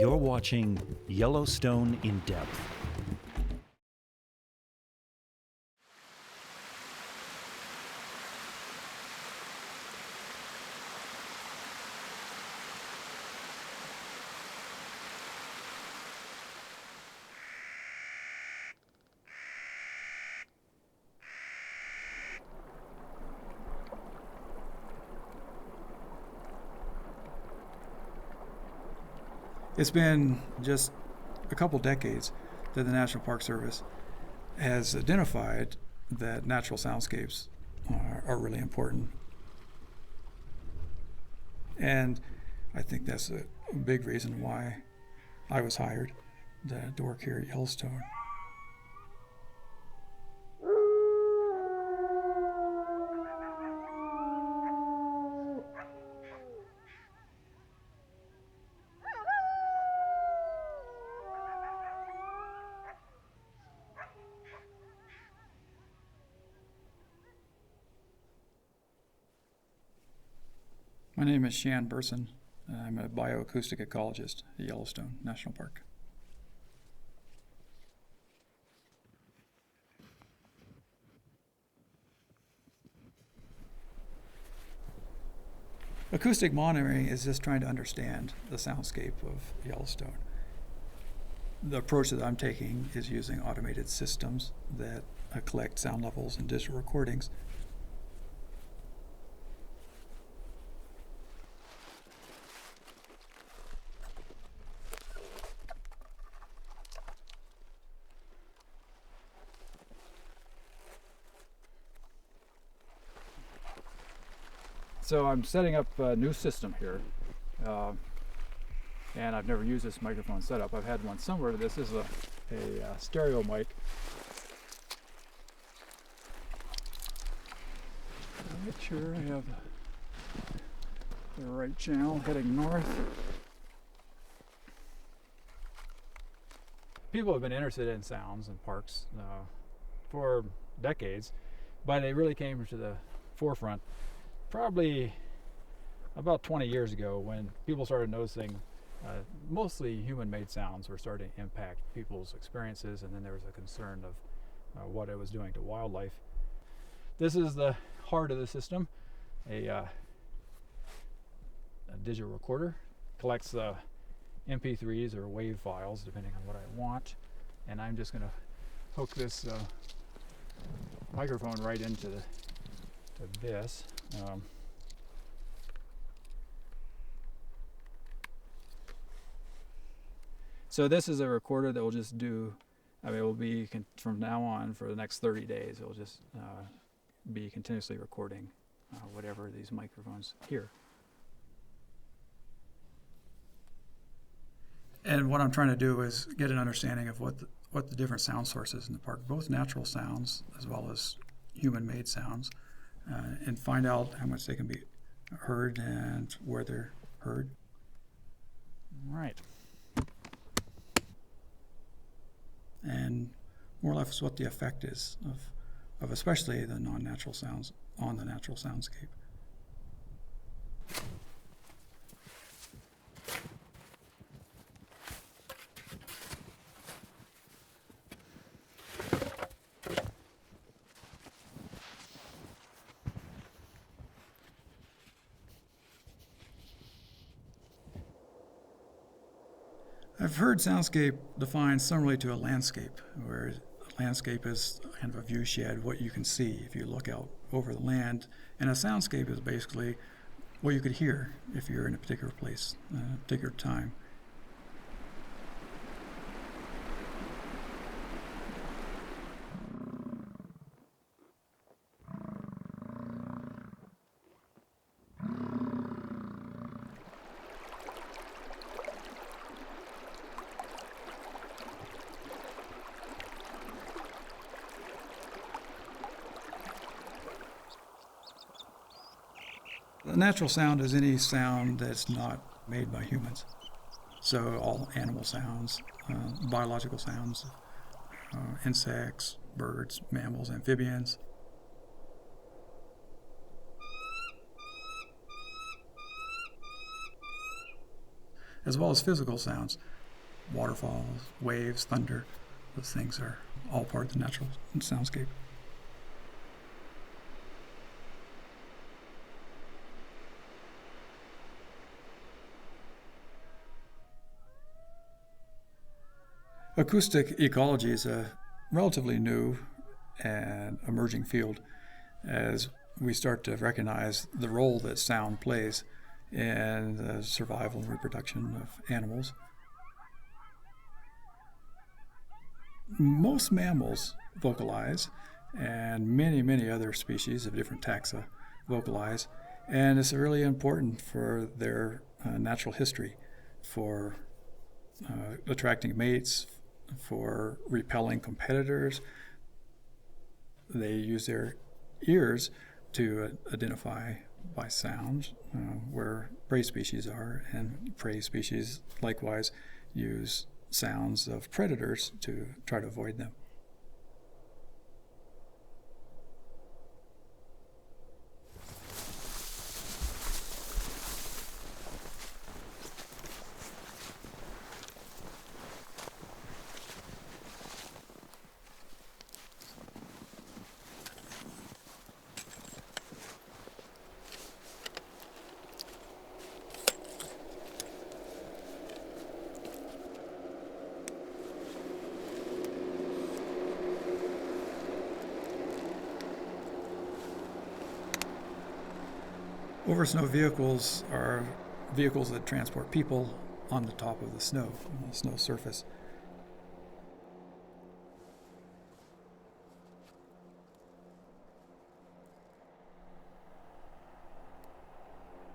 You're watching Yellowstone in Depth. It's been just a couple decades that the National Park Service has identified that natural soundscapes are really important. And I think that's a big reason why I was hired to work here at Yellowstone. My name is Shan Burson. I'm a bioacoustic ecologist at Yellowstone National Park. Acoustic monitoring is just trying to understand the soundscape of Yellowstone. The approach that I'm taking is using automated systems that collect sound levels and digital recordings. So I'm setting up a new system here, and I've never used this microphone setup. I've had one somewhere. This is a stereo mic. Make sure I have the right channel heading north. People have been interested in sounds in parks for decades, but they really came to the forefront probably about 20 years ago when people started noticing mostly human-made sounds were starting to impact people's experiences, and then there was a concern of what it was doing to wildlife. This is the heart of the system, a digital recorder. Collects MP3s or WAV files depending on what I want, and I'm just going to hook this microphone right into this. So this is a recorder that will just do, it will be from now on for the next 30 days, it will just be continuously recording whatever these microphones hear. And what I'm trying to do is get an understanding of what the different sound sources in the park, both natural sounds as well as human-made sounds, and find out how much they can be heard and where they're heard. All right. And more or less what the effect is of especially the non-natural sounds on the natural soundscape. I've heard soundscape defined similarly to a landscape, where a landscape is kind of a view shed, what you can see if you look out over the land, and a soundscape is basically what you could hear if you're in a particular place, a particular time. A natural sound is any sound that's not made by humans. So all animal sounds, biological sounds, insects, birds, mammals, amphibians. as well as physical sounds. Waterfalls, waves, thunder, those things are all part of the natural soundscape. Acoustic ecology is a relatively new and emerging field as we start to recognize the role that sound plays in the survival and reproduction of animals. Most mammals vocalize, and many other species of different taxa vocalize, and it's really important for their natural history, for attracting mates, for repelling competitors. They use their ears to identify by sounds where prey species are, and prey species likewise use sounds of predators to try to avoid them. Over snow vehicles are vehicles that transport people on the top of the snow, on the snow surface.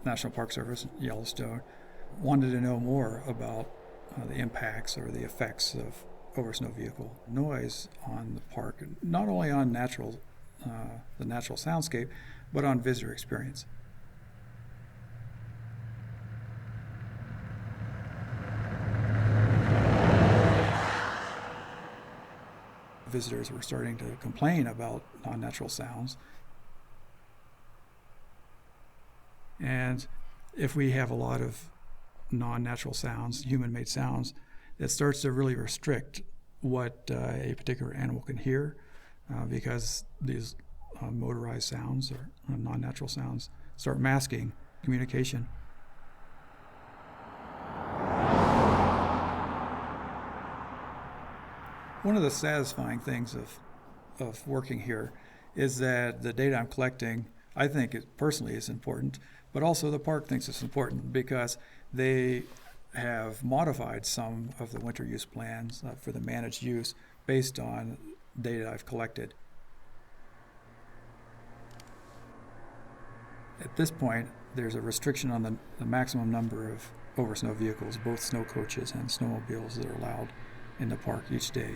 National Park Service, Yellowstone, wanted to know more about the impacts or the effects of over snow vehicle noise on the park, not only on the natural soundscape, but on visitor experience. Visitors were starting to complain about non-natural sounds. And if we have a lot of non-natural sounds, human-made sounds, it starts to really restrict what a particular animal can hear because these motorized sounds or non-natural sounds start masking communication. One of the satisfying things of working here is that the data I'm collecting, I think it personally is important, but also the park thinks it's important because they have modified some of the winter use plans for the managed use based on data I've collected. At this point, there's a restriction on the maximum number of over snow vehicles, both snow coaches and snowmobiles, that are allowed in the park each day.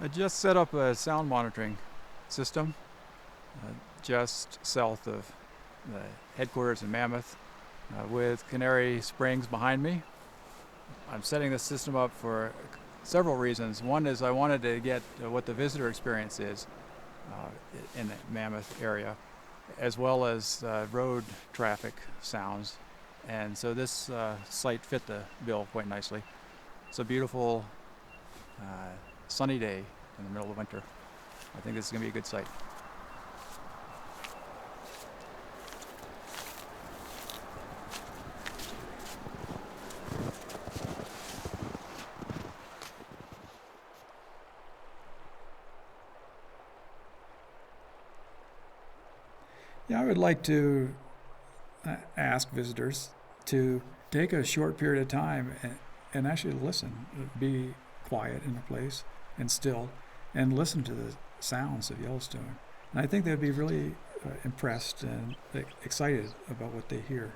I just set up a sound monitoring system just south of the headquarters in Mammoth with Canary Springs behind me. I'm setting this system up for several reasons. One is I wanted to get what the visitor experience is in the Mammoth area, as well as road traffic sounds. And so this site fit the bill quite nicely. It's a beautiful sunny day in the middle of winter. I think this is going to be a good site. Yeah, I would like to ask visitors to take a short period of time and actually listen, be quiet in a place and still, and listen to the sounds of Yellowstone. And I think they'd be really impressed and excited about what they hear.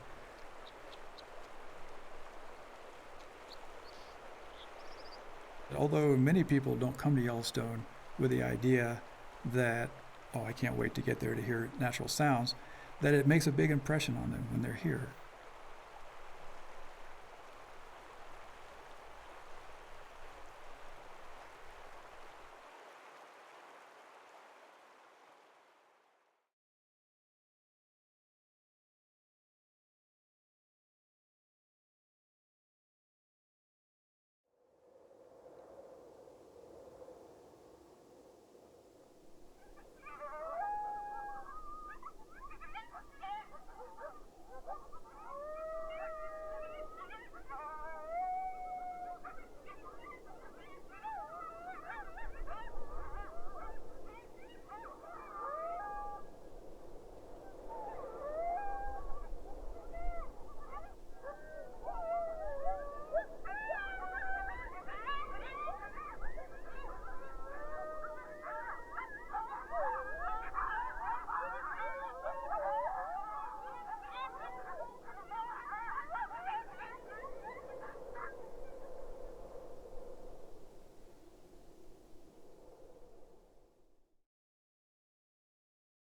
Although many people don't come to Yellowstone with the idea that, oh, I can't wait to get there to hear natural sounds, that it makes a big impression on them when they're here.